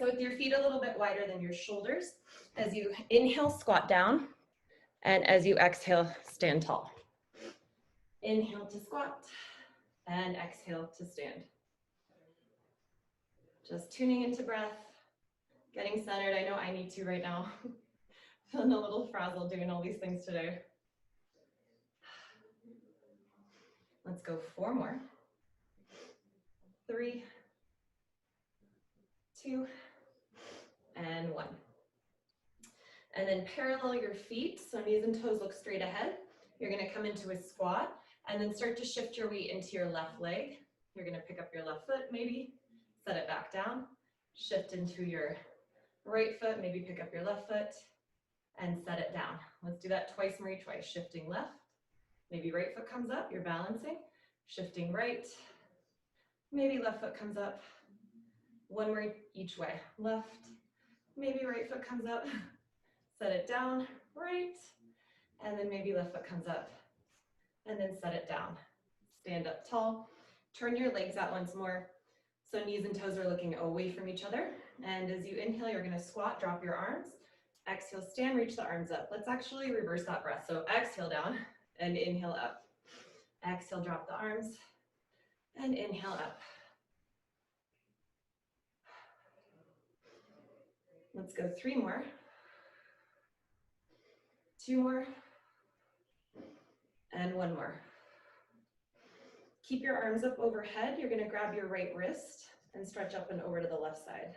So with your feet a little bit wider than your shoulders, as you inhale, squat down, and as you exhale, stand tall. Inhale to squat, and exhale to stand. Just tuning into breath, getting centered. I know I need to right now. Feeling a little frazzled doing all these things today. Let's go 4 more. 3, 2, and 1. And then parallel your feet, so knees and toes look straight ahead. You're gonna come into a squat, and then start to shift your weight into your left leg. You're gonna pick up your left foot, maybe, set it back down, shift into your right foot, maybe pick up your left foot, and set it down. Let's do that twice, Marie, twice. Shifting left, maybe right foot comes up, you're balancing. Shifting right, maybe left foot comes up. 1 more each way. Left, maybe right foot comes up, set it down, right, and then maybe left foot comes up, and then set it down. Stand up tall, turn your legs out once more, so knees and toes are looking away from each other. And as you inhale, you're gonna squat, drop your arms. Exhale, stand, reach the arms up. Let's actually reverse that breath. So exhale down and inhale up. Exhale, drop the arms, and inhale up. Let's go 3 more. 2 more, and 1 more. Keep your arms up overhead. You're gonna grab your right wrist and stretch up and over to the left side.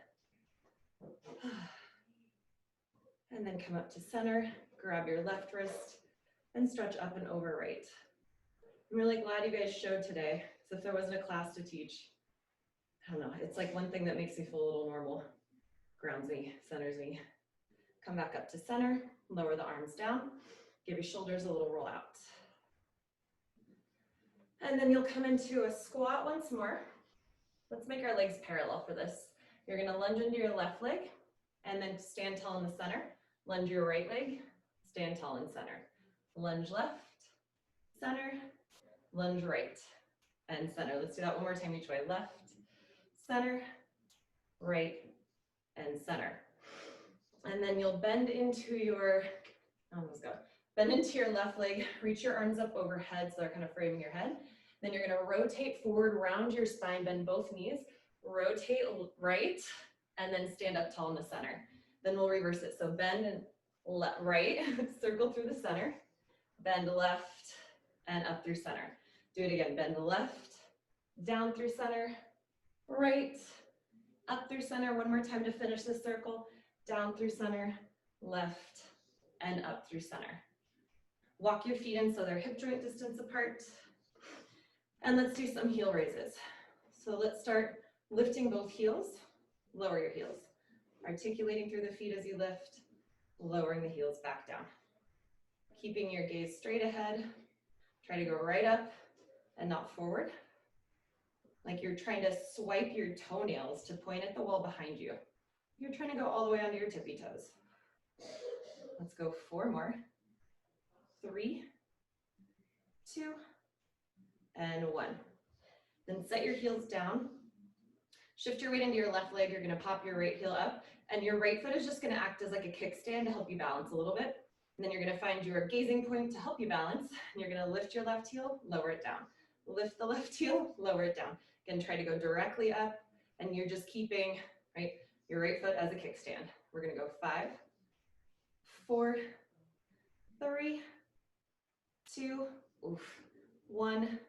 And then come up to center, grab your left wrist, and stretch up and over right. I'm really glad you guys showed today, because if there wasn't a class to teach, I don't know, it's like one thing that makes me feel a little normal, grounds me, centers me. Come back up to center, lower the arms down, give your shoulders a little roll out. And then you'll come into a squat once more. Let's make our legs parallel for this. You're gonna lunge into your left leg and then stand tall in the center. Lunge your right leg, stand tall in center. Lunge left, center, lunge right, and center. Let's do that one more time each way. Left, center, right, and center. And then you'll bend into your, bend into your left leg, reach your arms up overhead so they're kind of framing your head. Then you're gonna rotate forward, round your spine, bend both knees, rotate right, and then stand up tall in the center. Then we'll reverse it. So bend and right, circle through the center, bend left, and up through center. Do it again, bend left, down through center, right, up through center. 1 more time to finish this circle, down through center, left, and up through center. Walk your feet in so they're hip joint distance apart. And let's do some heel raises. So let's start lifting both heels, lower your heels. Articulating through the feet as you lift, lowering the heels back down. Keeping your gaze straight ahead. Try to go right up and not forward. Like you're trying to swipe your toenails to point at the wall behind you. You're trying to go all the way onto your tippy toes. Let's go 4 more. 3, 2, and 1. Then set your heels down. Shift your weight into your left leg. You're gonna pop your right heel up, and your right foot is just gonna act as like a kickstand to help you balance a little bit. And then you're gonna find your gazing point to help you balance. And you're gonna lift your left heel, lower it down. Lift the left heel, lower it down. Again, try to go directly up, and you're just keeping, right, your right foot as a kickstand. We're gonna go 5, 4, 3, 2, 1,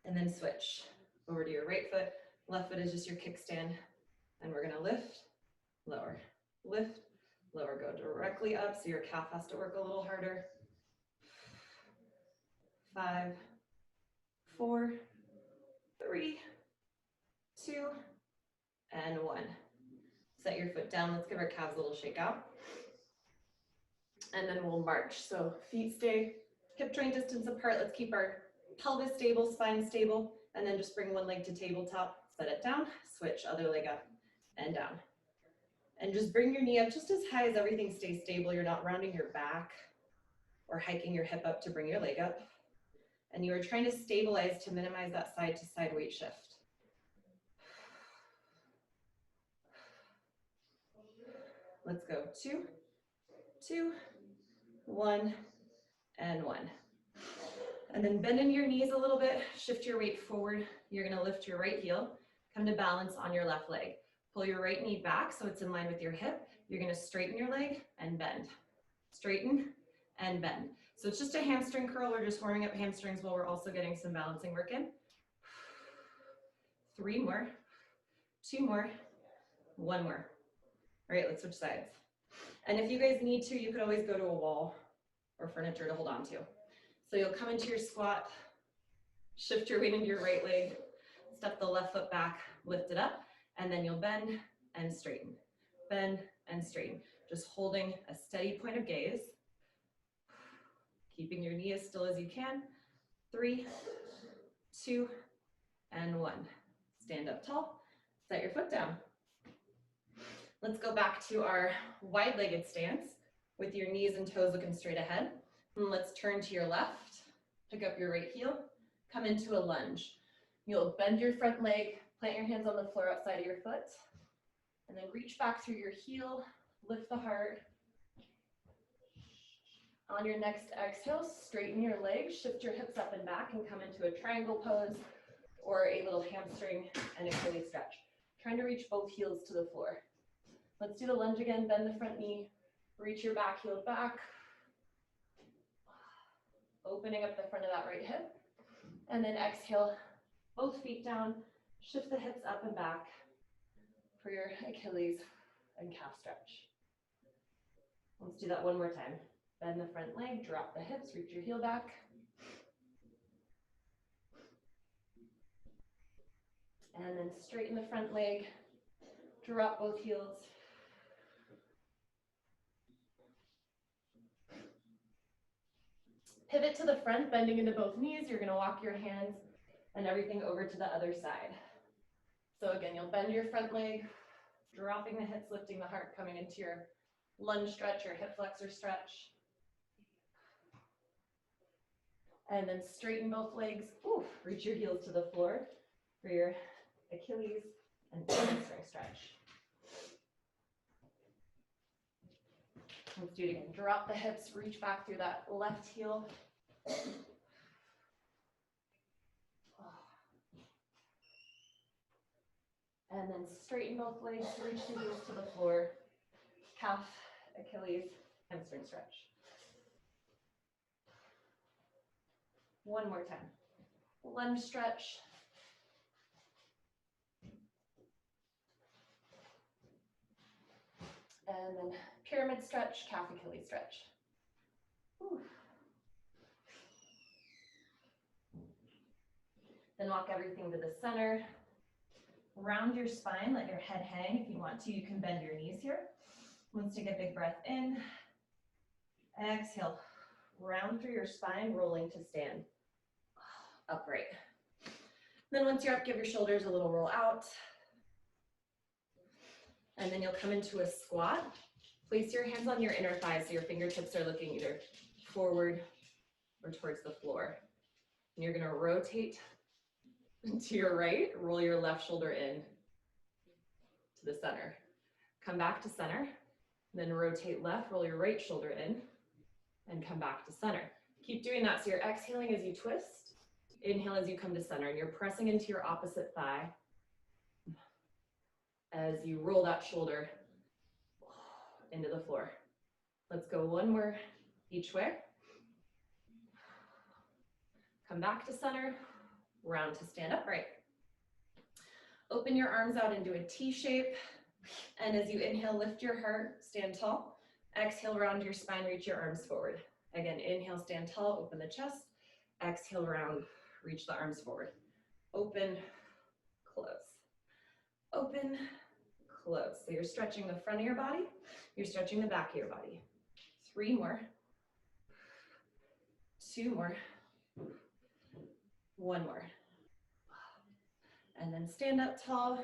and then switch over to your right foot. Left foot is just your kickstand, and we're gonna lift, lower, lift, lower. Go directly up so your calf has to work a little harder. 5, 4, 3, 2, and 1. Set your foot down. Let's give our calves a little shake out. And then we'll march. So feet stay hip joint distance apart. Let's keep our pelvis stable, spine stable, and then just bring one leg to tabletop. Set it down, switch, other leg up and down. And just bring your knee up just as high as everything stays stable. You're not rounding your back or hiking your hip up to bring your leg up. And you are trying to stabilize to minimize that side to side weight shift. Let's go 2, 2, 1, and 1. And then bend in your knees a little bit, shift your weight forward. You're gonna lift your right heel, come to balance on your left leg. Pull your right knee back so it's in line with your hip. You're gonna straighten your leg and bend. Straighten and bend. So it's just a hamstring curl. We're just warming up hamstrings while we're also getting some balancing work in. 3 more, 2 more, 1 more. All right, let's switch sides. And if you guys need to, you could always go to a wall or furniture to hold on to. So you'll come into your squat, shift your weight into your right leg, step the left foot back, lift it up, and then you'll bend and straighten. Bend and straighten. Just holding a steady point of gaze, keeping your knee as still as you can. 3, 2, and 1. Stand up tall, set your foot down. Let's go back to our wide-legged stance with your knees and toes looking straight ahead. And let's turn to your left, pick up your right heel, come into a lunge. You'll bend your front leg, plant your hands on the floor outside of your foot, and then reach back through your heel, lift the heart. On your next exhale, straighten your legs, shift your hips up and back, and come into a triangle pose or a little hamstring and Achilles stretch. Trying to reach both heels to the floor. Let's do the lunge again, bend the front knee, reach your back heel back, opening up the front of that right hip, and then exhale, both feet down, shift the hips up and back for your Achilles and calf stretch. Let's do that one more time. Bend the front leg, drop the hips, reach your heel back. And then straighten the front leg, drop both heels. Pivot to the front, bending into both knees. You're gonna walk your hands and everything over to the other side. So again, you'll bend your front leg, dropping the hips, lifting the heart, coming into your lunge stretch or hip flexor stretch. And then straighten both legs. Ooh, reach your heels to the floor for your Achilles and hamstring stretch. Let's do it again. Drop the hips, reach back through that left heel. And then straighten both legs, reach the heels to the floor. Calf, Achilles, hamstring stretch. One more time. Lunge stretch. And then pyramid stretch, calf, Achilles stretch. Whew. Then walk everything to the center. Round your spine, let your head hang. If you want to, you can bend your knees here. Let's take a big breath in. Exhale. Round through your spine, rolling to stand. Upright. Then once you're up, give your shoulders a little roll out. And then you'll come into a squat. Place your hands on your inner thighs so your fingertips are looking either forward or towards the floor. And you're gonna rotate to your right, roll your left shoulder in to the center. Come back to center, then rotate left, roll your right shoulder in, and come back to center. Keep doing that, so you're exhaling as you twist, inhale as you come to center, and you're pressing into your opposite thigh as you roll that shoulder into the floor. Let's go one more each way. Come back to center, round to stand upright. Open your arms out into a T shape. And as you inhale, lift your heart, stand tall. Exhale, round your spine, reach your arms forward. Again, inhale, stand tall, open the chest. Exhale, round, reach the arms forward. Open, close. Open, close. So you're stretching the front of your body, you're stretching the back of your body. 3 more. 2 more. 1 more. And then stand up tall.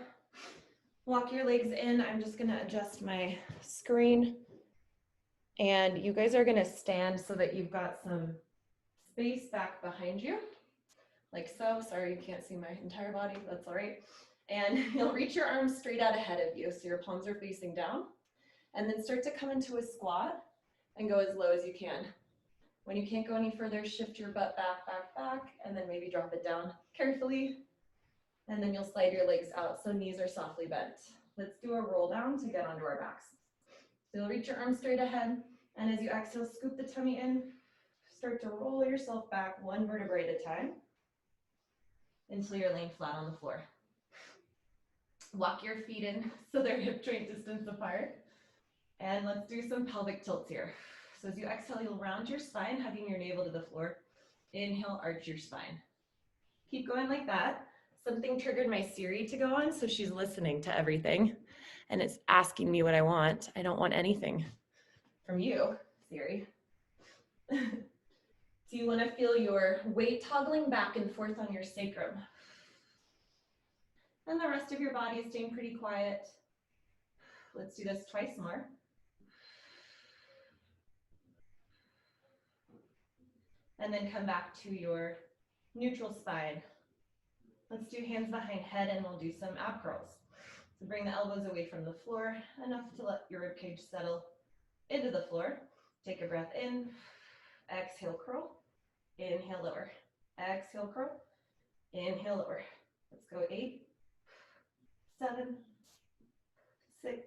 Walk your legs in. I'm just gonna adjust my screen. And you guys are gonna stand so that you've got some space back behind you, like so. Sorry, you can't see my entire body, that's all right. And you'll reach your arms straight out ahead of you, so your palms are facing down. And then start to come into a squat and go as low as you can. When you can't go any further, shift your butt back, back, back, and then maybe drop it down carefully. And then you'll slide your legs out so knees are softly bent. Let's do a roll down to get onto our backs. So you'll reach your arms straight ahead, and as you exhale, scoop the tummy in. Start to roll yourself back one vertebrae at a time until you're laying flat on the floor. Walk your feet in so they're hip joint distance apart. And let's do some pelvic tilts here. So as you exhale, you'll round your spine, hugging your navel to the floor. Inhale, arch your spine. Keep going like that. Something triggered my Siri to go on, so she's listening to everything. And it's asking me what I want. I don't want anything from you, Siri. So you want to feel your weight toggling back and forth on your sacrum. And the rest of your body is staying pretty quiet. Let's do this twice more. And then come back to your neutral spine. Let's do hands behind head and we'll do some ab curls. So bring the elbows away from the floor, enough to let your ribcage settle into the floor. Take a breath in, exhale, curl, inhale, lower, exhale, curl, inhale, lower. Let's go 8, 7, 6,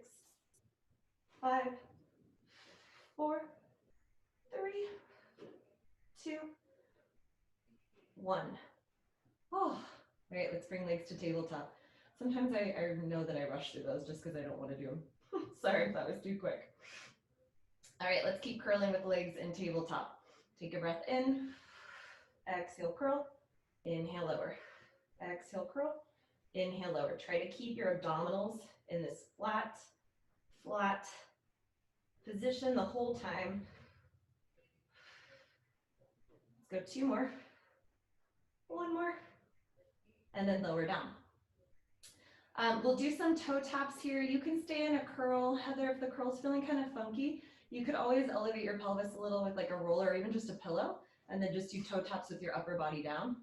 5, 4, 3, 2, 1. Oh, all right, let's bring legs to tabletop. Sometimes I know that I rush through those just because I don't want to do them. Sorry if that was too quick. All right, let's keep curling with legs in tabletop. Take a breath in, exhale, curl, inhale, lower, exhale, curl, inhale, lower. Try to keep your abdominals in this flat, flat position the whole time. Let's go 2 more, 1 more, and then lower down. We'll do some toe taps here. You can stay in a curl. Heather, if the curl's feeling kind of funky, you could always elevate your pelvis a little with like a roller or even just a pillow, and then just do toe taps with your upper body down.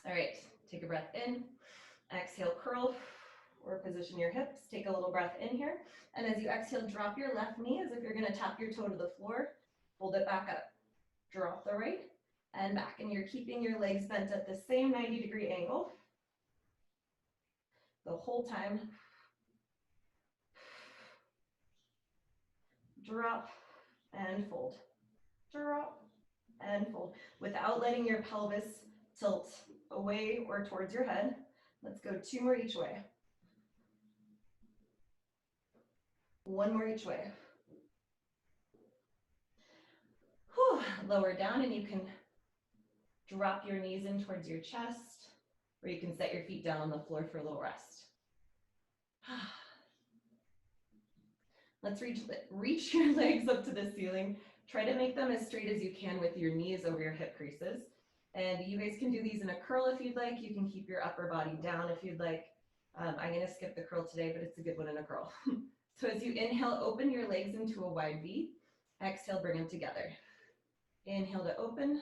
All right, take a breath in, exhale, curl, or position your hips. Take a little breath in here, and as you exhale, drop your left knee as if you're gonna tap your toe to the floor. Hold it back up. Drop the right and back, and you're keeping your legs bent at the same 90-degree angle the whole time. Drop and fold. Drop and fold without letting your pelvis tilt away or towards your head. Let's go 2 more each way. 1 more each way. Whew. Lower down, and you can drop your knees in towards your chest, or you can set your feet down on the floor for a little rest. Let's reach your legs up to the ceiling. Try to make them as straight as you can with your knees over your hip creases. And you guys can do these in a curl if you'd like. You can keep your upper body down if you'd like. I'm gonna skip the curl today, but it's a good one in a curl. So as you inhale, open your legs into a wide V. Exhale, bring them together. Inhale to open,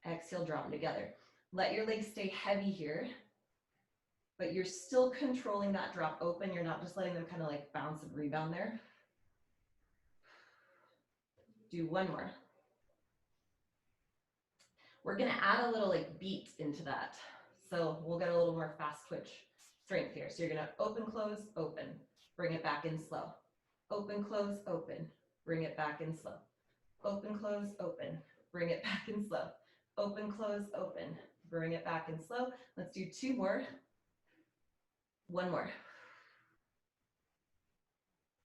exhale, draw them together. Let your legs stay heavy here, but you're still controlling that drop open. You're not just letting them kind of like bounce and rebound there. Do 1 more. We're gonna add a little like beat into that. So we'll get a little more fast twitch strength here. So you're gonna open, close, open, bring it back in slow. Open, close, open, bring it back in slow. Open, close, open, bring it back in slow. Open, close, open, bring it back in slow. Let's do 2 more. 1 more.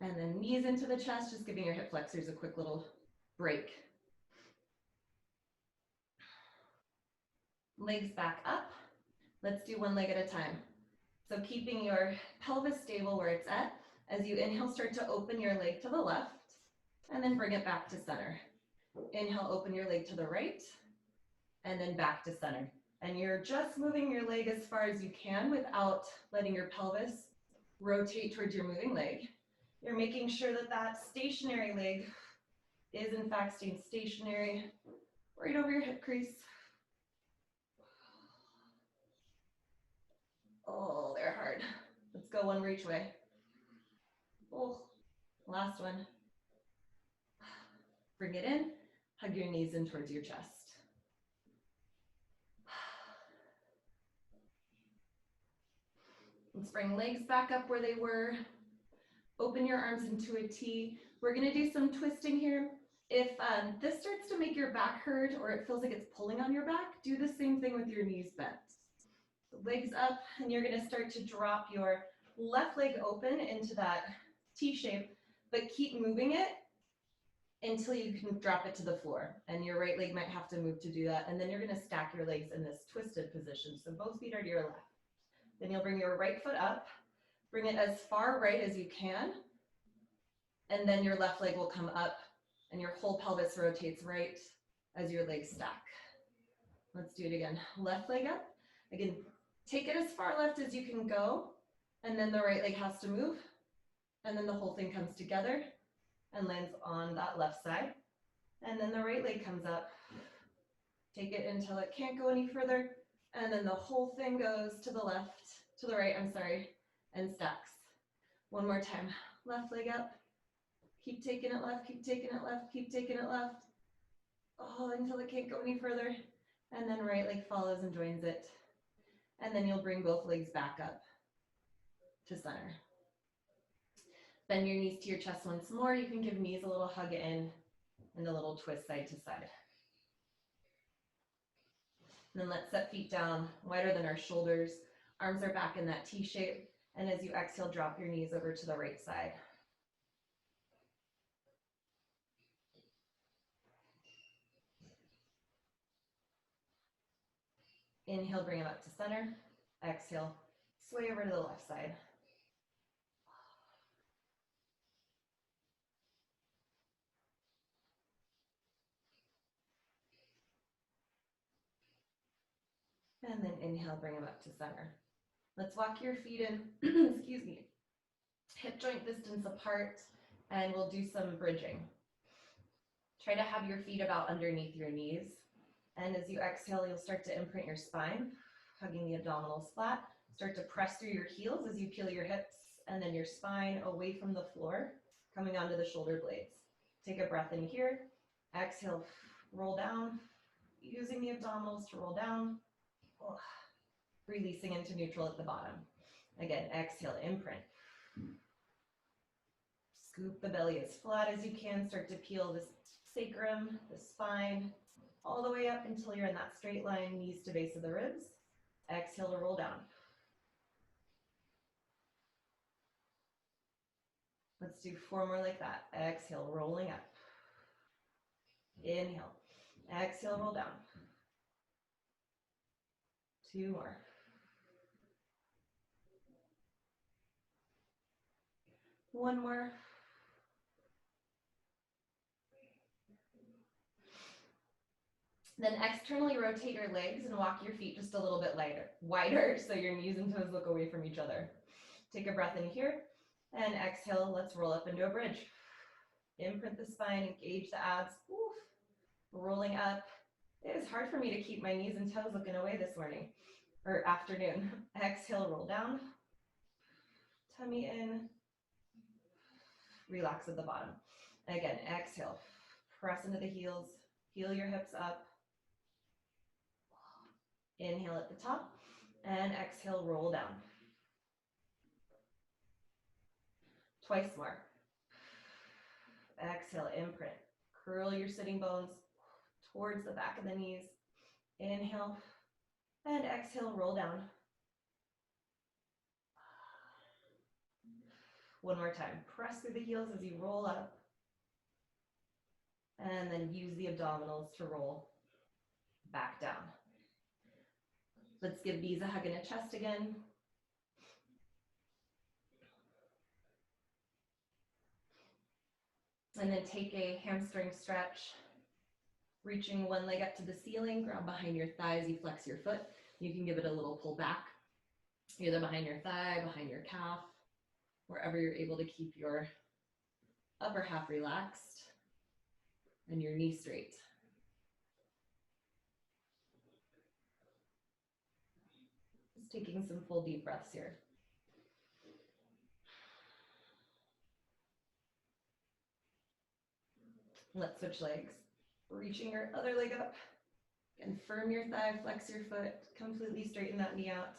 And then knees into the chest, just giving your hip flexors a quick little break. Legs back up. Let's do 1 leg at a time. So keeping your pelvis stable where it's at. As you inhale, start to open your leg to the left and then bring it back to center. Inhale, open your leg to the right and then back to center. And you're just moving your leg as far as you can without letting your pelvis rotate towards your moving leg. You're making sure that that stationary leg is in fact staying stationary right over your hip crease. Oh, they're hard. Let's go 1 more each way. Oh. Last one. Bring it in, hug your knees in towards your chest. Let's bring legs back up where they were. Open your arms into a T. We're gonna do some twisting here. If this starts to make your back hurt or it feels like it's pulling on your back, do the same thing with your knees bent. Legs up, and you're gonna start to drop your left leg open into that T shape, but keep moving it until you can drop it to the floor. And your right leg might have to move to do that. And then you're gonna stack your legs in this twisted position. So both feet are to your left. Then you'll bring your right foot up, bring it as far right as you can. And then your left leg will come up and your whole pelvis rotates right as your legs stack. Let's do it again. Left leg up. Again, take it as far left as you can go. And then the right leg has to move. And then the whole thing comes together and lands on that left side. And then the right leg comes up. Take it until it can't go any further. And then the whole thing goes to the left, to the right, I'm sorry, and stacks. One more time. Left leg up. Keep taking it left, keep taking it left, keep taking it left. Oh, until it can't go any further. And then right leg follows and joins it. And then you'll bring both legs back up to center. Bend your knees to your chest once more. You can give knees a little hug in and a little twist side to side. And then let's set feet down wider than our shoulders. Arms are back in that T shape. And as you exhale, drop your knees over to the right side. Inhale, bring them up to center. Exhale, sway over to the left side. And then inhale, bring them up to center. Let's walk your feet in, excuse me, hip joint distance apart, and we'll do some bridging. Try to have your feet about underneath your knees. And as you exhale, you'll start to imprint your spine, hugging the abdominals flat. Start to press through your heels as you peel your hips, and then your spine away from the floor, coming onto the shoulder blades. Take a breath in here. Exhale, roll down, using the abdominals to roll down. Releasing into neutral at the bottom. Again, exhale, imprint. Scoop the belly as flat as you can. Start to peel the sacrum, the spine, all the way up until you're in that straight line, knees to base of the ribs. Exhale to roll down. Let's do 4 more like that. Exhale, rolling up. Inhale. Exhale, roll down. 2 more. One more. Then externally rotate your legs and walk your feet just a little bit wider so your knees and toes look away from each other. Take a breath in here and exhale. Let's roll up into a bridge. Imprint the spine, engage the abs. Oof. Rolling up. It is hard for me to keep my knees and toes looking away this morning or afternoon. Exhale, roll down. Tummy in. Relax at the bottom. Again, exhale. Press into the heels. Heel your hips up. Inhale at the top. And exhale, roll down. Twice more. Exhale, imprint. Curl your sitting bones towards the back of the knees. Inhale. And exhale, roll down. One more time. Press through the heels as you roll up. And then use the abdominals to roll back down. Let's give knees a hug in a chest again. And then take a hamstring stretch. Reaching one leg up to the ceiling, grab behind your thighs, you flex your foot. You can give it a little pull back, either behind your thigh, behind your calf, wherever you're able to keep your upper half relaxed and your knee straight. Just taking some full deep breaths here. Let's switch legs. Reaching your other leg up. And firm your thigh, flex your foot, completely straighten that knee out.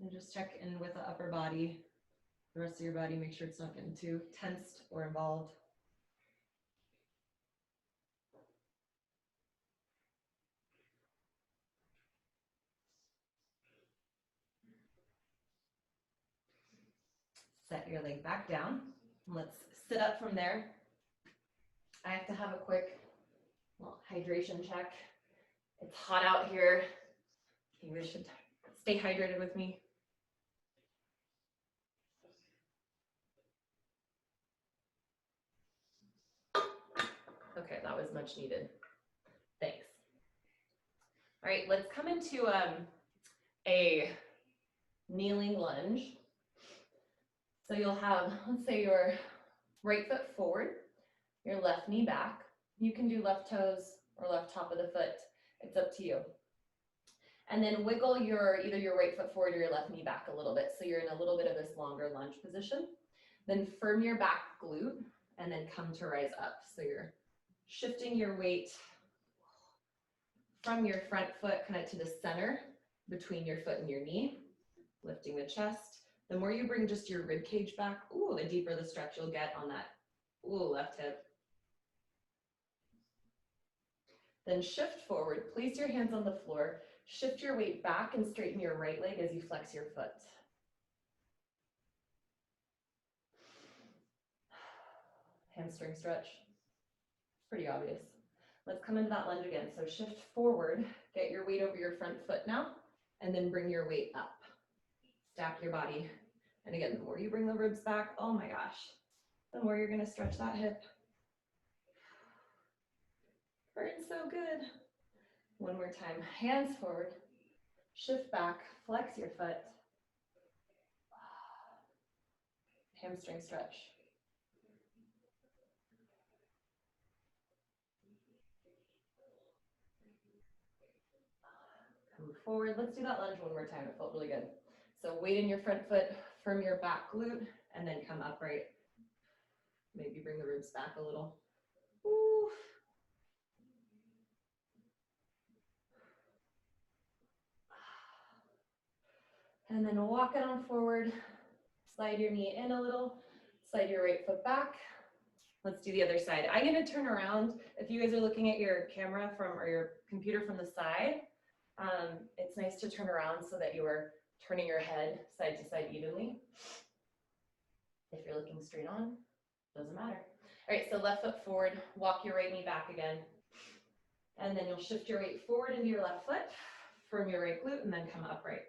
And just check in with the upper body, the rest of your body, make sure it's not getting too tensed or involved. Set your leg back down. Let's sit up from there. I have to have a quick hydration check. It's hot out here. You guys should stay hydrated with me. Okay, that was much needed. Thanks. All right, let's come into a kneeling lunge. So you'll have, let's say, your right foot forward, your left knee back. You can do left toes or left top of the foot. It's up to you. And then wiggle either your right foot forward or your left knee back a little bit. So you're in a little bit of this longer lunge position. Then firm your back glute and then come to rise up. So you're shifting your weight from your front foot kind of to the center between your foot and your knee, lifting the chest. The more you bring just your rib cage back, ooh, the deeper the stretch you'll get on that, ooh, left hip. Then shift forward, place your hands on the floor, shift your weight back and straighten your right leg as you flex your foot. Hamstring stretch, pretty obvious. Let's come into that lunge again. So shift forward, get your weight over your front foot now, and then bring your weight up. Stack your body. And again, the more you bring the ribs back, oh my gosh, the more you're gonna stretch that hip. Hurting so good. One more time, hands forward, shift back, flex your foot. Hamstring stretch. Come forward, let's do that lunge one more time, it felt really good. So weight in your front foot, firm your back glute, and then come upright. Maybe bring the ribs back a little. Ooh. And then walk it on forward, slide your knee in a little, slide your right foot back. Let's do the other side. I'm gonna turn around. If you guys are looking at your camera or your computer from the side, it's nice to turn around so that you are turning your head side to side evenly. If you're looking straight on, doesn't matter. All right, so left foot forward, walk your right knee back again. And then you'll shift your weight forward into your left foot, firm your right glute, and then come upright.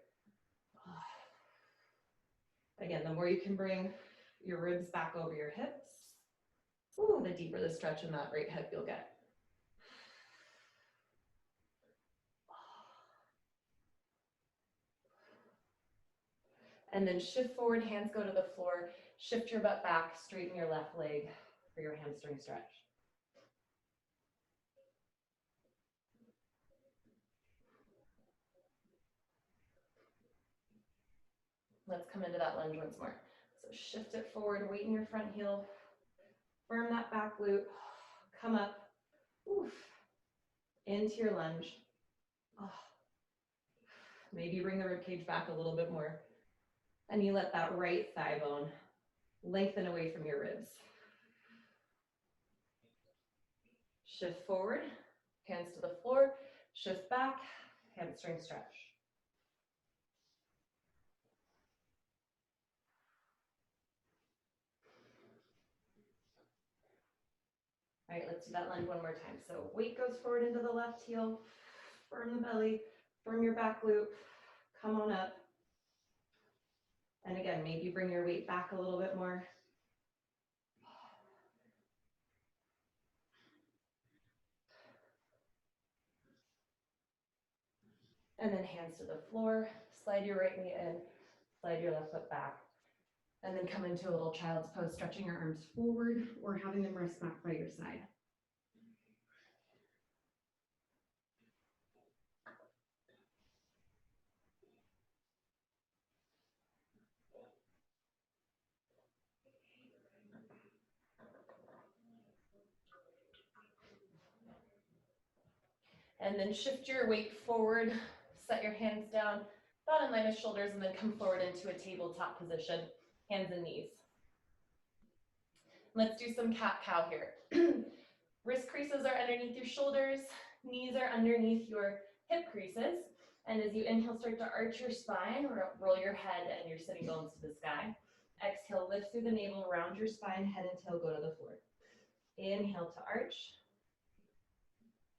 Again, the more you can bring your ribs back over your hips, ooh, the deeper the stretch in that right hip you'll get. And then shift forward, hands go to the floor, shift your butt back, straighten your left leg for your hamstring stretch. Let's come into that lunge once more. So shift it forward, weight in your front heel, firm that back glute, come up, oof, into your lunge. Oh. Maybe bring the rib cage back a little bit more. And you let that right thigh bone lengthen away from your ribs. Shift forward, hands to the floor, shift back, hamstring stretch. All right, let's do that lunge one more time. So weight goes forward into the left heel, firm the belly, firm your back glute, come on up. And again, maybe bring your weight back a little bit more. And then hands to the floor, slide your right knee in, slide your left foot back. And then come into a little child's pose, stretching your arms forward or having them rest back by your side. And then shift your weight forward, set your hands down, about in line with shoulders, and then come forward into a tabletop position, hands and knees. Let's do some cat-cow here. Wrist creases are underneath your shoulders, knees are underneath your hip creases, and as you inhale, start to arch your spine, roll your head and your sitting bones to the sky. Exhale, lift through the navel, round your spine, head and tail go to the floor. Inhale to arch,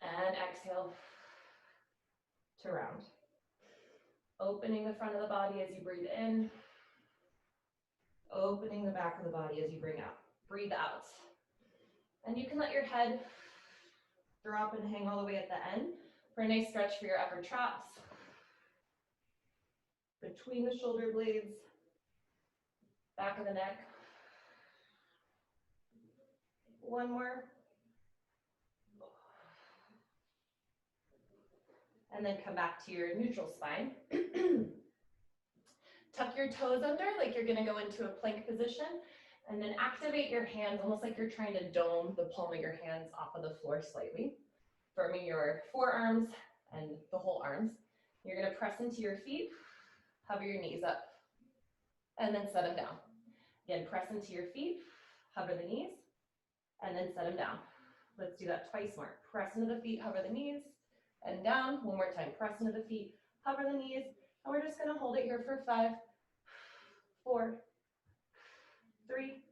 and exhale to round. Opening the front of the body as you breathe in, opening the back of the body as you breathe out. And you can let your head drop and hang all the way at the end for a nice stretch for your upper traps, between the shoulder blades, back of the neck. One more. And then come back to your neutral spine. Tuck your toes under like you're gonna go into a plank position, and then activate your hands almost like you're trying to dome the palm of your hands off of the floor slightly, firming your forearms and the whole arms. You're gonna press into your feet, hover your knees up, and then set them down. Again, press into your feet, hover the knees, and then set them down. Let's do that twice more. Press into the feet, hover the knees, and down. One more time, press into the feet, hover the knees, and we're just gonna hold it here for 5, 4, 3,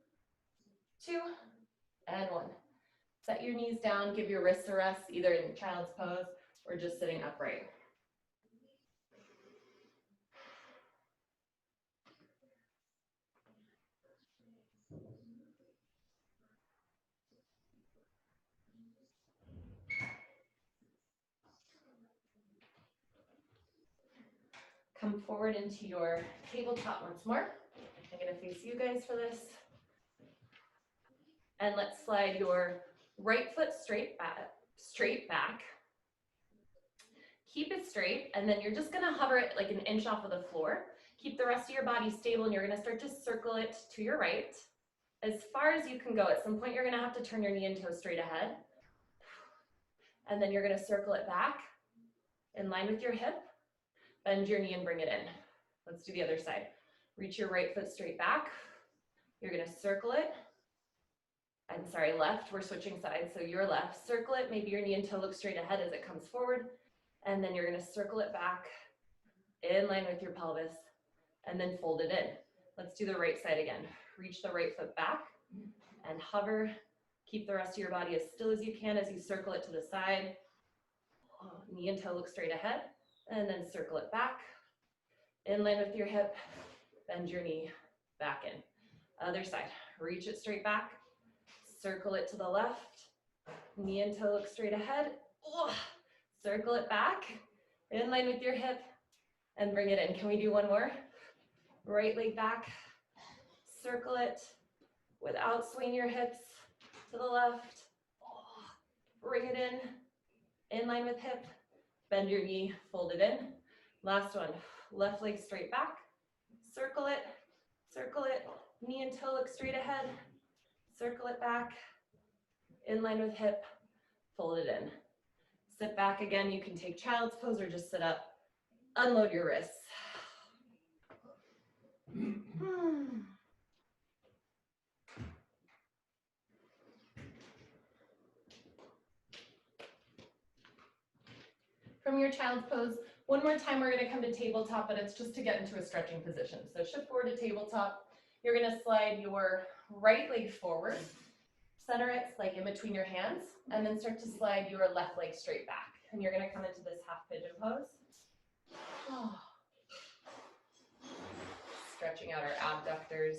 2, and 1. Set your knees down, give your wrists a rest, either in child's pose or just sitting upright. Come forward into your tabletop once more. I'm gonna face you guys for this. And let's slide your right foot straight back. Keep it straight, and then you're just gonna hover it like an inch off of the floor. Keep the rest of your body stable, and you're gonna start to circle it to your right as far as you can go. At some point, you're gonna have to turn your knee and toe straight ahead. And then you're gonna circle it back in line with your hip. Bend your knee and bring it in. Let's do the other side. Reach your right foot straight back. You're gonna circle it. I'm sorry, left, we're switching sides, so your left. Circle it, maybe your knee and toe look straight ahead as it comes forward. And then you're gonna circle it back in line with your pelvis and then fold it in. Let's do the right side again. Reach the right foot back and hover. Keep the rest of your body as still as you can as you circle it to the side. Knee and toe look straight ahead, and then circle it back. In line with your hip, bend your knee back in. Other side, reach it straight back, circle it to the left, knee and toe look straight ahead. Circle it back, in line with your hip, and bring it in. Can we do one more? Right leg back, circle it without swaying your hips to the left. Bring it in line with hip, bend your knee, fold it in. Last one, left leg straight back, circle it, knee and toe look straight ahead, circle it back, in line with hip, fold it in. Sit back again, you can take child's pose or just sit up, unload your wrists. From your child's pose, one more time we're gonna come to tabletop, but it's just to get into a stretching position. So shift forward to tabletop. You're gonna slide your right leg forward, center it like in between your hands, and then start to slide your left leg straight back. And you're gonna come into this half pigeon pose. Stretching out our abductors.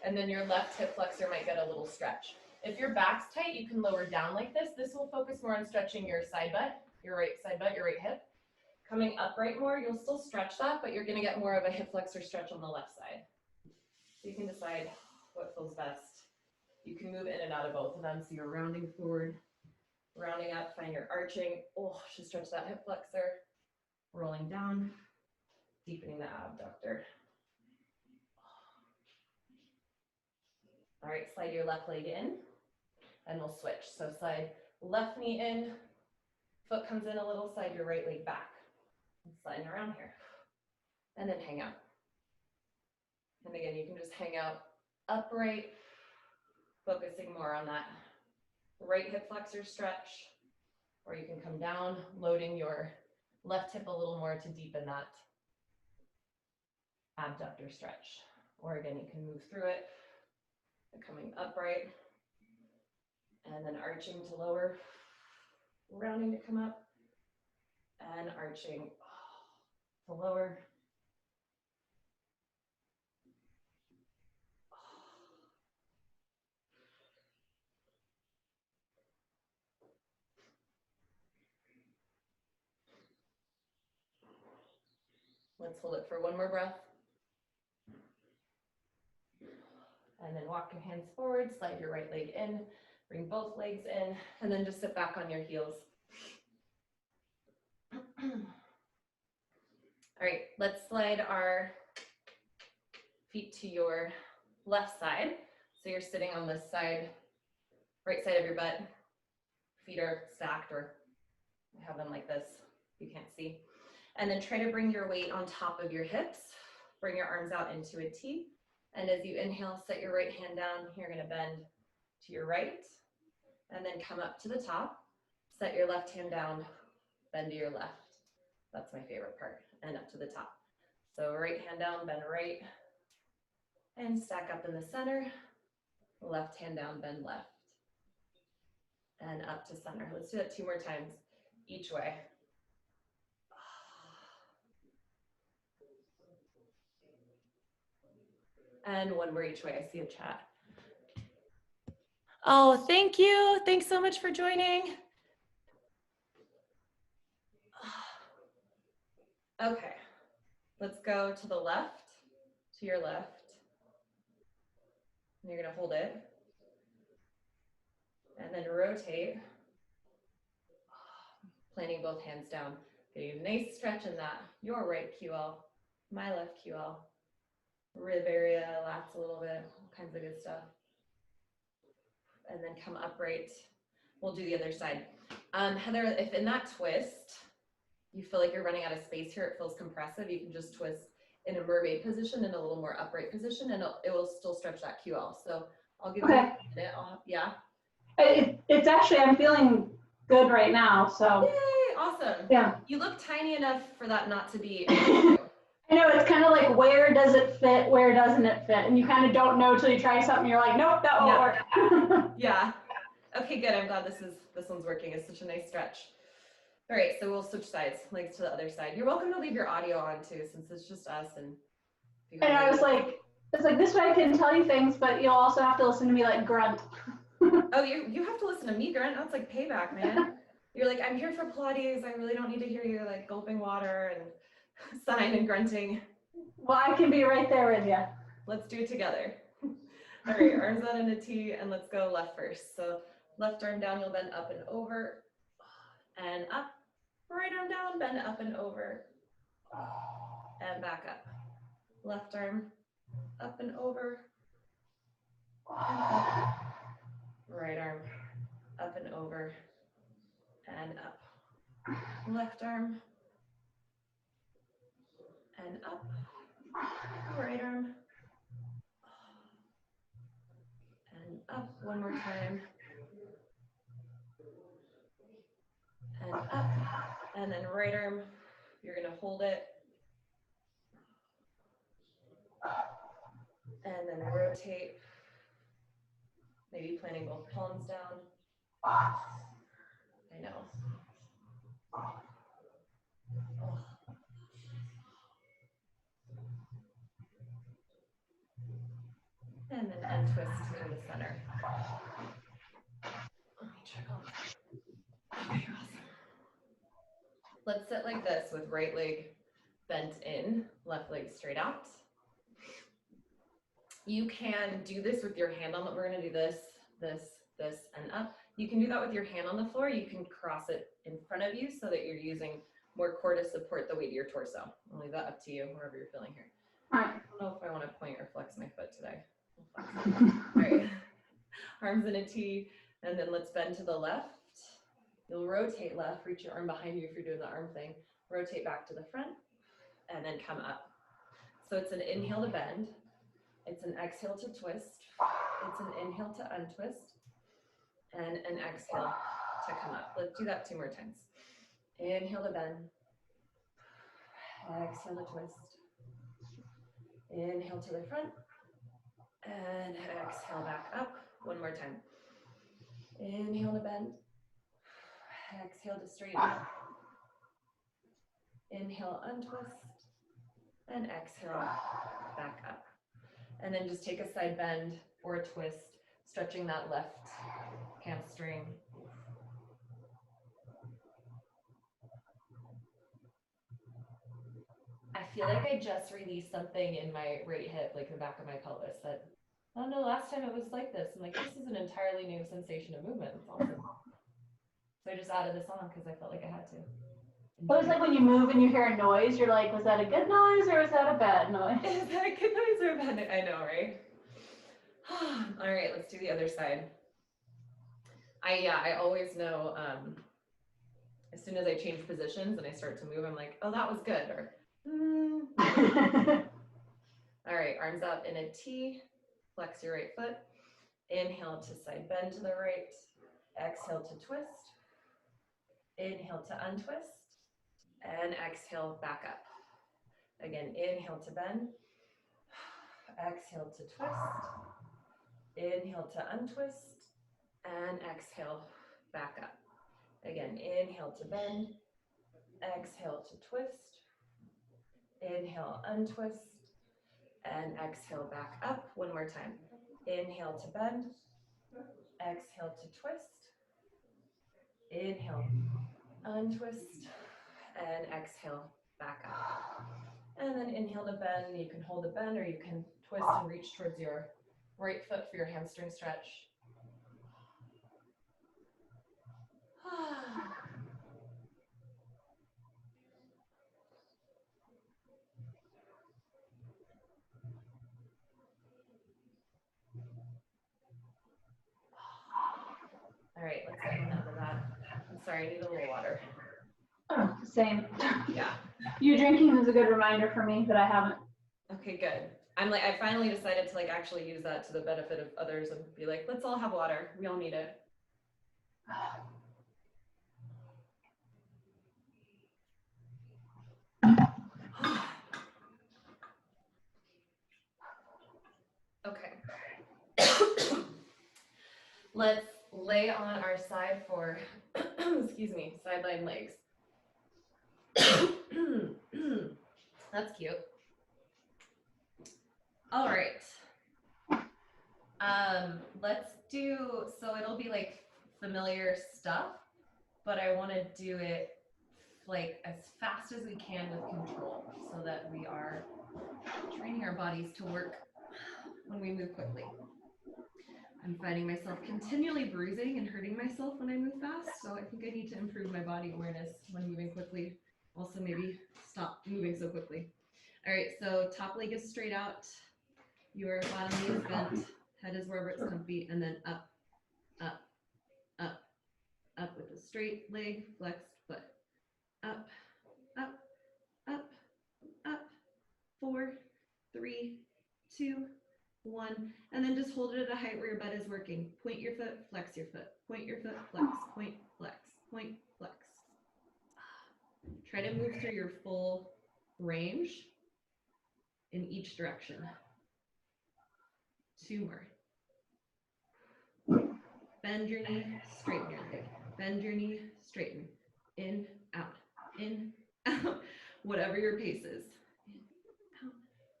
And then your left hip flexor might get a little stretch. If your back's tight, you can lower down like this. This will focus more on stretching your side butt, your right side butt, your right hip. Coming upright more, you'll still stretch that, but you're gonna get more of a hip flexor stretch on the left side. So you can decide what feels best. You can move in and out of both of them. So you're rounding forward, rounding up, find your arching. Should stretch that hip flexor. Rolling down, deepening the abductor. All right, slide your left leg in, and we'll switch. So slide left knee in, Foot comes in a little, slide your right leg back. Sliding around here. And then hang out. And again, you can just hang out upright, focusing more on that right hip flexor stretch, or you can come down, loading your left hip a little more to deepen that abductor stretch. Or again, you can move through it, coming upright, and then arching to lower, rounding to come up, and arching to lower. Let's hold it for one more breath. And then walk your hands forward, slide your right leg in, bring both legs in, and then just sit back on your heels. All right, let's slide our feet to your left side. So you're sitting on this side, right side of your butt. Feet are stacked, or I have them like this, you can't see. And then try to bring your weight on top of your hips. Bring your arms out into a T. And as you inhale, set your right hand down. You're gonna bend to your right, and then come up to the top. Set your left hand down, bend to your left. That's my favorite part, and up to the top. So right hand down, bend right, and stack up in the center. Left hand down, bend left, and up to center. Let's do that 2 more times, each way. And 1 more each way. I see a chat. Oh, thank you. Thanks so much for joining. Okay, let's go to the left, to your left. And you're gonna hold it. And then rotate. Planting both hands down. Getting a nice stretch in that. Your right QL, my left QL. Rib area, lats a little bit, all kinds of good stuff. And then come upright. We'll do the other side. Heather, if in that twist, you feel like you're running out of space here, it feels compressive, you can just twist in a mermaid position in a little more upright position, and it will still stretch that QL. So I'll give you a minute. Yeah. It's actually, I'm feeling good right now, so. Yay, awesome. Yeah. You look tiny enough for that not to be. I know, it's kind of like, where does it fit, where doesn't it fit? And you kind of don't know till you try something, you're like, nope, that won't work. Yeah. Okay, good. I'm glad this one's working. It's such a nice stretch. All right, so we'll switch sides, legs to the other side. You're welcome to leave your audio on too, since it's just us. And I was like, this way I can tell you things, but you'll also have to listen to me like grunt. Oh, you have to listen to me grunt. That's like payback, man. You're like, I'm here for Pilates. I really don't need to hear you like gulping water and sighing and grunting. Well, I can be right there with you. Let's do it together. All right, arms out in a T, and let's go left first. So left arm down, you'll bend up and over, and up. Right arm down, bend up and over, and back up. Left arm up and over, and up. Right arm up and over, and up. Left arm, and up. Right arm, and up. 1 more time. And up, and then right arm, you're gonna hold it. And then rotate, maybe planting both palms down. I know. Oh. And then end twist to the center. Let me check on that. Okay, awesome. Let's sit like this with right leg bent in, left leg straight out. You can do this with your hand on the, we're gonna do this, this, this, and up. You can do that with your hand on the floor. You can cross it in front of you so that you're using more core to support the weight of your torso. I'll leave that up to you, wherever you're feeling here. I don't know if I want to point or flex my foot today. All right, arms in a T, and then let's bend to the left. You'll rotate left, reach your arm behind you if you're doing the arm thing. Rotate back to the front and then come up. So it's an inhale to bend. It's an exhale to twist. It's an inhale to untwist. And an exhale to come up. Let's do that 2 more times. Inhale to bend. Exhale to twist. Inhale to the front. And exhale back up. 1 more time. Inhale to bend. Exhale to straighten. Inhale, untwist. And exhale back up. And then just take a side bend or a twist, stretching that left hamstring. I feel like I just released something in my right hip, like the back of my pelvis, that I don't know, last time it was like this. I'm like, this is an entirely new sensation of movement. It's awesome. So I just added this on because I felt like I had to. But it's like when you move and you hear a noise, you're like, was that a good noise or was that a bad noise? Is that a good noise or a bad noise? I know, right? All right, let's do the other side. I always know as soon as I change positions and I start to move, I'm like, oh, that was good. Or, All right, arms up in a T, flex your right foot. Inhale to side bend to the right. Exhale to twist. Inhale to untwist. And exhale back up. Again, inhale to bend. Exhale to twist. Inhale to untwist. And exhale back up. Again, inhale to bend. Exhale to twist. Inhale, untwist. And exhale back up. 1 more time. Inhale to bend. Exhale to twist. Inhale, untwist. And exhale back up. And then inhale to bend. You can hold the bend or you can twist and reach towards your right foot for your hamstring stretch. All right, let's get on out of that. I'm sorry, I need a little water. Oh, same. Yeah. You drinking is a good reminder for me that I haven't. Okay, good. I finally decided to actually use that to the benefit of others and be like, let's all have water. We all need it. Okay. Let's lay on our side for, excuse me, sideline legs. That's cute. All right. Let's do, so it'll be like familiar stuff, but I want to do it like as fast as we can with control so that we are training our bodies to work when we move quickly. I'm finding myself continually bruising and hurting myself when I move fast, so I think I need to improve my body awareness when moving quickly. Also maybe stop moving so quickly. All right, so top leg is straight out, your bottom knee is bent, head is wherever it's comfy, and then up, up, up, up with a straight leg, flexed foot. Up, up, up, up, 4, 3, 2, 1, and then just hold it at a height where your butt is working. Point your foot, flex your foot. Point your foot, flex, point, flex, point, flex. Try to move through your full range in each direction. 2 more. Bend your knee, straighten your leg. Bend your knee, straighten. In, out, whatever your pace is.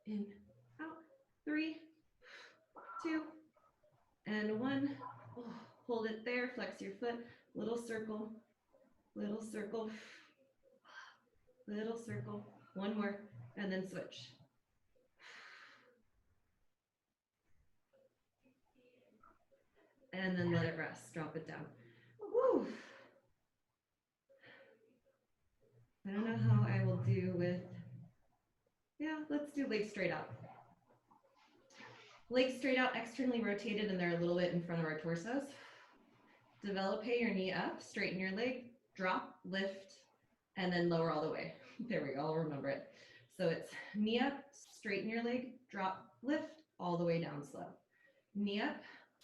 In, out, 3, 2, and 1. Oh, hold it there, flex your foot, little circle, little circle, little circle. 1 more, and then switch. And then let it rest, drop it down. Woo. I don't know how I will do with, yeah, let's do legs straight out. Legs straight out, externally rotated, and they're a little bit in front of our torsos. Develop your knee up, straighten your leg, drop, lift, and then lower all the way. There we go, I'll remember it. So it's knee up, straighten your leg, drop, lift, all the way down slow. Knee up,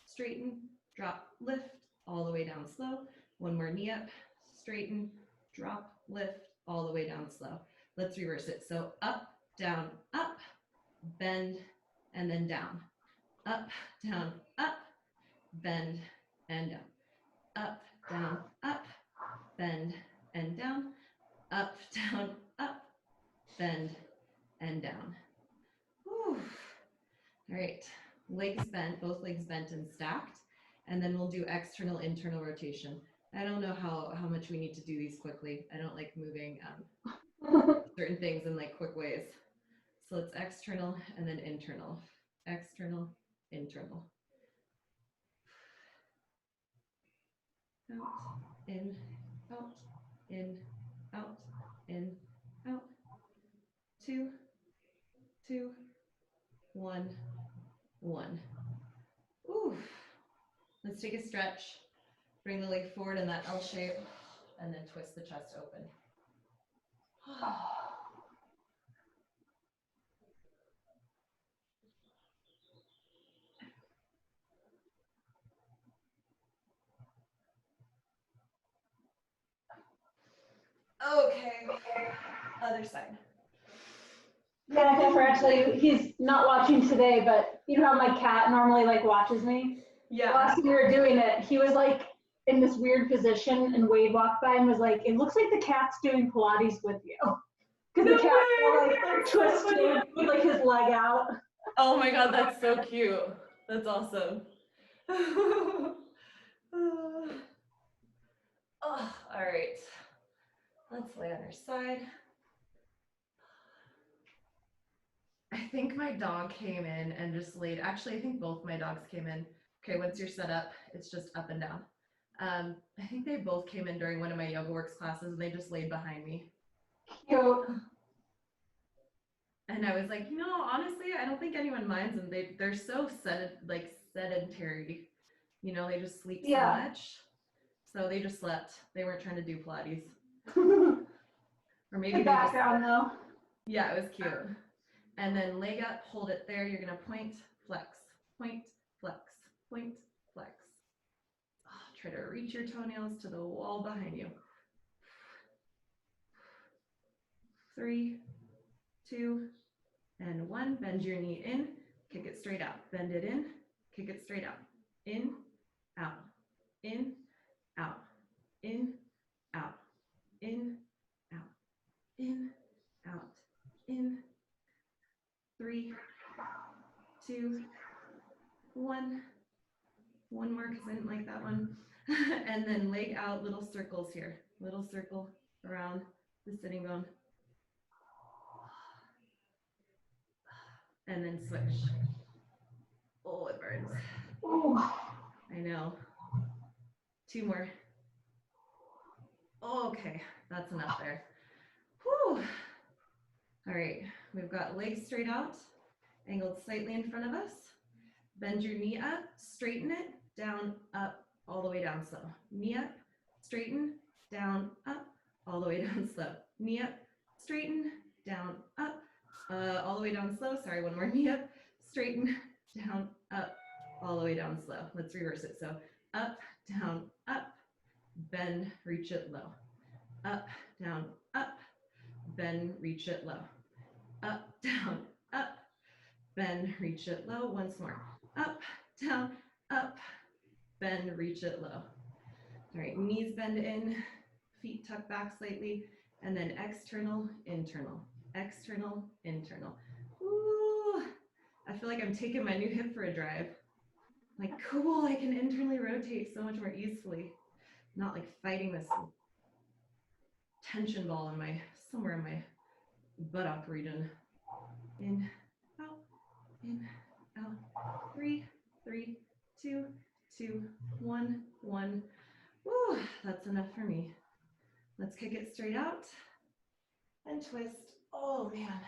straighten, drop, lift, all the way down slow. One more knee up, straighten, drop, lift, all the way down slow. Let's reverse it. So up, bend, and then down. Up, bend, and down. Up, bend, and down. Up, bend, and down. Whew. All right, legs bent, both legs bent and stacked. And then we'll do external, internal rotation. I don't know how much we need to do these quickly. I don't like moving certain things in like quick ways. So it's external and then internal. External, internal. Out, in, out, in, out, in, out. 2, 2, 1, 1. Ooh. Let's take a stretch. Bring the leg forward in that L shape and then twist the chest open. Okay, other side. Yeah, I think for actually, he's not watching today, but you know how my cat normally like watches me? Yeah. Last time we were doing it, he was like in this weird position and Wade walked by and was like, it looks like the cat's doing Pilates with you. Because the cat was like twisted with like his leg out. Oh my God, that's so cute. That's awesome. Oh, all right. Let's lay on our side. I think my dog came in and just laid, actually, I think both my dogs came in. Okay, once you're set up, it's just up and down. I think they both came in during one of my Yoga Works classes and they just laid behind me. Cute. And I was like, you know, honestly, I don't think anyone minds, and they're so sedentary. You know, they just sleep so much. So they just slept. They weren't trying to do Pilates. Or maybe the background though. Yeah, it was cute. And then leg up, hold it there. You're gonna point, flex, point, flex, point, flex. Oh, try to reach your toenails to the wall behind you. 3, 2, and 1. Bend your knee in, kick it straight out. Bend it in, kick it straight out. In, out, in, out, in, out, in, out, in, out, in. 3, 2, 1. One more because I didn't like that one. And then leg out, little circles here. Little circle around the sitting bone. And then switch. Oh, it burns. Ooh. I know. 2 more. Okay, that's enough there. Whew. All right, we've got legs straight out, angled slightly in front of us. Bend your knee up, straighten it, down, up, all the way down slow. Knee up, straighten, down, up, all the way down slow. Knee up, straighten, down, up, all the way down slow. Sorry, one more. Knee up, straighten, down, up, all the way down slow. Let's reverse it. So up, bend, reach it low. Up, down, up, bend, reach it low. Up, down, up, bend, reach it low. Once more. Up, down, up, bend, reach it low. All right, knees bend in, feet tuck back slightly, and then external, internal, external, internal. Ooh, I feel like I'm taking my new hip for a drive. Like, cool, I can internally rotate so much more easily. Not like fighting this tension ball in somewhere in my buttock region. In, out, in, out. 3, 3, 2, 2, 1, 1. Woo, that's enough for me. Let's kick it straight out and twist. Oh man.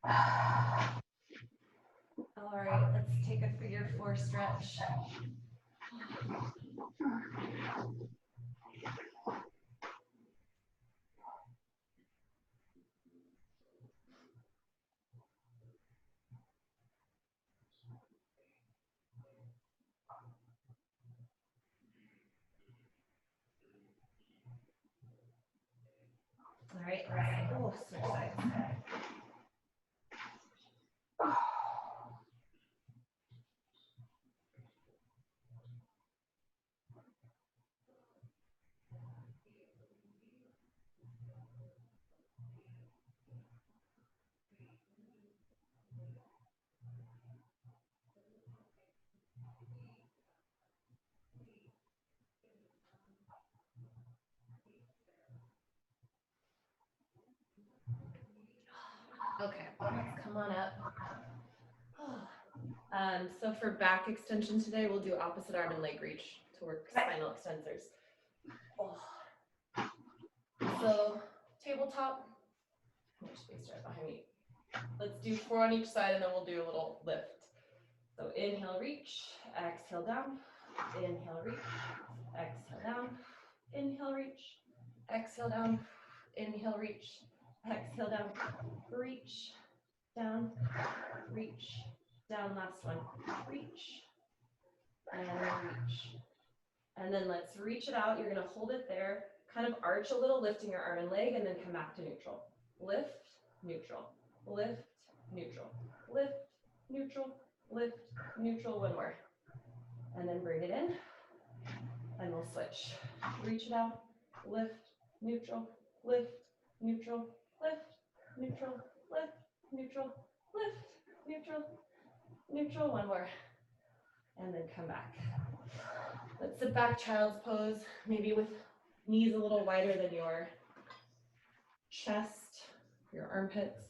All right, let's take a figure 4 stretch. All right, switch sides. Okay, let's come on up. So for back extension today, we'll do opposite arm and leg reach to work spinal extensors. So tabletop, there's space right behind me. Let's do 4 on each side and then we'll do a little lift. So inhale, reach, exhale down, inhale, reach, exhale down, inhale, reach, exhale down, inhale, reach, exhale down, reach, down, reach, down, last one, reach, and reach. And then let's reach it out. You're gonna hold it there, kind of arch a little, lifting your arm and leg, and then come back to neutral. Lift, neutral, lift, neutral, lift, neutral, lift, neutral, one more. And then bring it in, and we'll switch. Reach it out, lift, neutral, lift, neutral, lift, neutral, lift, neutral, lift, neutral, neutral, one more. And then come back. Let's sit back, child's pose, maybe with knees a little wider than your chest, your armpits.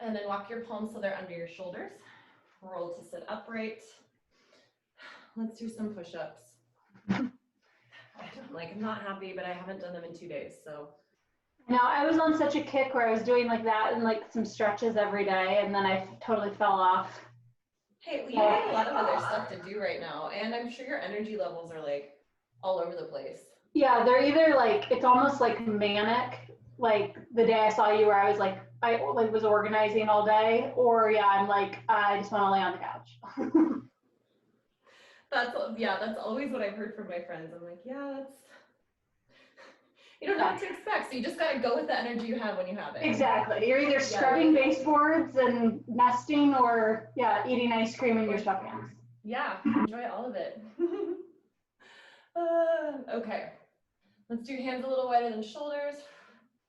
And then walk your palms so they're under your shoulders. Roll to sit upright. Let's do some push-ups. I'm not happy, but I haven't done them in 2 days, so. No, I was on such a kick where I was doing like that and like some stretches every day, and then I totally fell off. Hey, you have a lot of other stuff to do right now, and I'm sure your energy levels are like all over the place. Yeah, they're either like, it's almost like manic, like the day I saw you where I was like, I like was organizing all day, or yeah, I'm like, I just want to lay on the couch. That's always what I've heard from my friends. I'm like, yeah, you don't know what to expect, so you just gotta go with the energy you have when you have it. Exactly. You're either scrubbing baseboards and nesting, or yeah, eating ice cream in your sweatpants. Yeah, enjoy all of it. Okay, let's do hands a little wider than shoulders,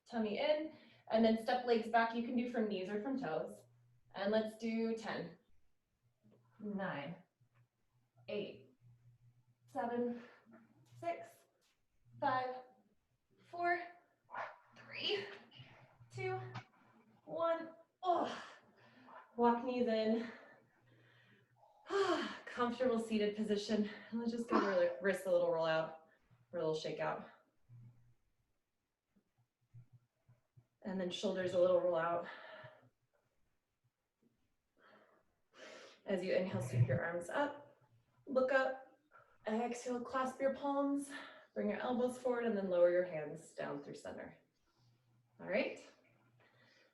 tummy in, and then step legs back. You can do from knees or from toes. And let's do 10, 9, 8, 7, 6, 5, 4, 3, 2, 1. Oh. Walk knees in. Comfortable seated position. And let's just give our wrists a little roll out, or a little shake out. And then shoulders a little roll out. As you inhale, sweep your arms up, look up, exhale, clasp your palms, bring your elbows forward, and then lower your hands down through center. All right.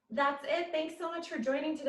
That's it. Thanks so much for joining today.